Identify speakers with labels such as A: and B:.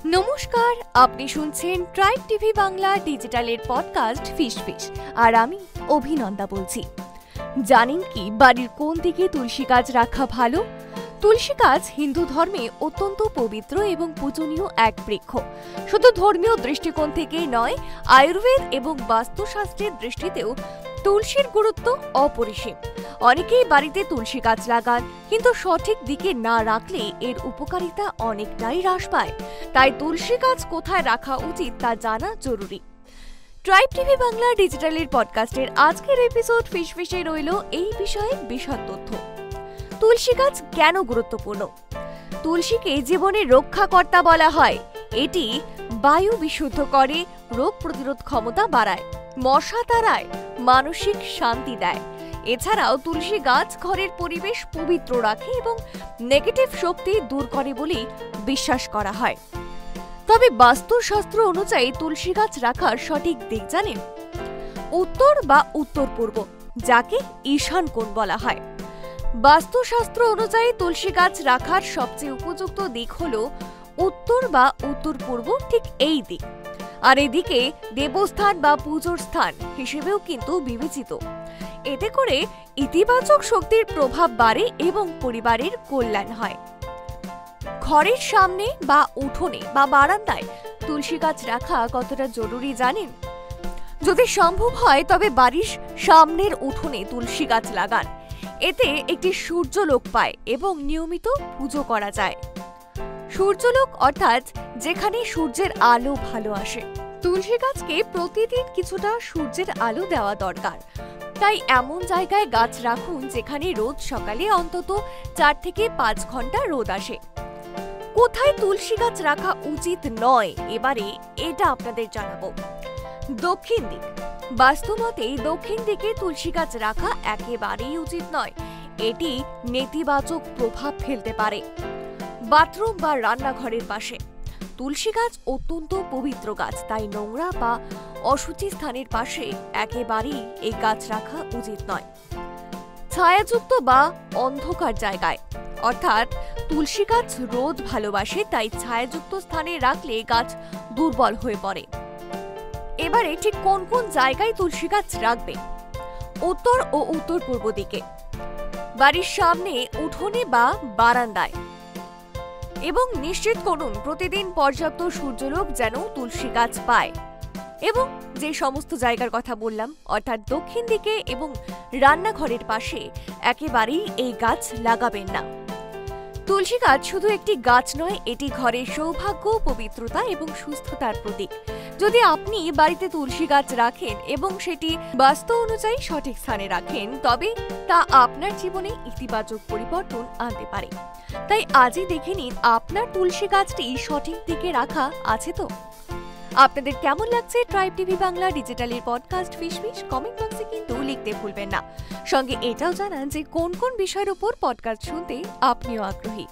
A: নমস্কার, আপনি শুনছেন ট্রাইব টিভি বাংলা ডিজিটালের পডকাস্ট ফিশ ফিশ, আর আমি অভিনন্দা বলছি। জানেন কি বাড়ির কোন দিকে তুলসী গাছ রাখা ভালো? তুলসী গাছ হিন্দু ধর্মে অত্যন্ত পবিত্র এবং পূজনীয় এক বৃক্ষ। শুধু ধর্মীয় দৃষ্টিকোণ থেকেই নয়, আয়ুর্বেদ এবং বাস্তুশাস্ত্রের দৃষ্টিতেও তুলসীর গুরুত্ব অপরিসীম। অনেকেই বাড়িতে তুলসী গাছ লাগান, কিন্তু সঠিক দিকে না রাখলে এর উপকারিতা অনেকটাই হ্রাস পায়। তাই তুলসী গাছ কোথায় রাখা উচিত তা জানা জরুরি। ট্রাইব টিভি বাংলা ডিজিটালের পডকাস্টের আজকের এপিসোড ফিশ ফিশে রইল এই বিষয়ে বিশদ তথ্য। তুলসী গাছ কেন গুরুত্বপূর্ণ? তুলসীকে জীবনের রক্ষাকর্তা বলা হয়। এটি বায়ু বিশুদ্ধ করে, রোগ প্রতিরোধ ক্ষমতা বাড়ায়, মশা তাড়ায়, মানসিক শান্তি দেয়। এছাড়াও তুলসী গাছ ঘরের পরিবেশ পবিত্র রাখে এবং নেগেটিভ শক্তি দূর করে বলেই বিশ্বাস করা হয়। তবে বাস্তুশাস্ত্র অনুযায়ী তুলসী গাছ রাখার সঠিক দিক জানেন? উত্তর বা উত্তর পূর্ব, যাকে ঈশান কোণ বলা হয়। বাস্তুশাস্ত্র অনুযায়ী তুলসী গাছ রাখার সবচেয়ে উপযুক্ত দিক হল উত্তর বা উত্তর পূর্ব, ঠিক এই দিক। আর এদিকে দেবস্থান বা পুজোর স্থান হিসেবেও কিন্তু বিবেচিত। এতে করে ইতিবাচক শক্তির প্রভাব বাড়ে এবং পরিবারের কল্যাণ হয়। ঘরের সামনে বা উঠোনে বা বারান্দায় তুলসী গাছ রাখা কতটা জরুরি জানেন? যদি সম্ভব হয় তবে বাড়ির সামনের উঠোনে তুলসী গাছ লাগান। এতে একটি সূর্যলোক পায় এবং নিয়মিত পুজো করা যায়। সূর্যলোক অর্থাৎ যেখানে সূর্যের আলো ভালো আসে। তুলসী গাছকে প্রতিদিন কিছুটা সূর্যের আলো দেওয়া দরকার। তাই এমন জায়গায় গাছ রাখুন যেখানে রোজ সকালে অন্তত 4 থেকে 5 ঘন্টা রোদ আসে। কোথায় তুলসী গাছ রাখা উচিত নয়, এবারে এটা আপনাদের জানাবো। দক্ষিণ দিক। বাস্তুমতে দক্ষিণ দিকে তুলসী গাছ রাখা একেবারেই উচিত নয়। এটি নেতিবাচক প্রভাব ফেলতে পারে। বাথরুম বা রান্নাঘরের পাশে তুলসী গাছ অত্যন্ত পবিত্র গাছ, তাই নোংরা বা অশুচি স্থানের পাশে একেবারেই এই গাছ রাখা উচিত নয়। ছায়াযুক্ত বা অন্ধকার জায়গায়, অর্থাৎ তুলসী গাছ রোদ ভালোবাসে, তাই ছায়াযুক্ত স্থানে রাখলে গাছ দুর্বল হয়ে পড়ে। এবারে ঠিক কোন কোন জায়গায় তুলসী গাছ রাখবে? উত্তর ও উত্তর পূর্ব দিকে, বাড়ির সামনে, উঠোনে বা বারান্দায়। এবং নিশ্চিত করুন প্রতিদিন পর্যাপ্ত সূর্যালোক যেন তুলসী গাছ পায়। এবং যে সমস্ত জায়গার কথা বললাম, অর্থাৎ দক্ষিণ দিকে এবং রান্নাঘরের পাশে একেবারেই এই গাছ লাগাবেন না। তুলসী গাছ শুধু একটি গাছ নয়, এটি ঘরের সৌভাগ্য, পবিত্রতা এবং সুস্থতার প্রতীক। যদি আপনি বাড়িতে তুলসী গাছ রাখেন এবং সেটি বাস্তু অনুযায়ী সঠিক স্থানে রাখেন, তবে তা আপনার জীবনে ইতিবাচক পরিবর্তন আনতে পারে। তাই আজই দেখে নিন আপনার তুলসী গাছটি সঠিক দিকে রাখা আছে তো। আপনাদের কেমন লাগছে ট্রাইব টিভি বাংলা ডিজিটালের পডকাস্ট ফিশ ফিশ? কমেন্ট বক্সে কিন্তু লিখতে ভুলবেন না। সঙ্গে এটাও জানান যে কোন কোন বিষয়ের উপর পডকাস্ট শুনতে আপনিও আগ্রহী।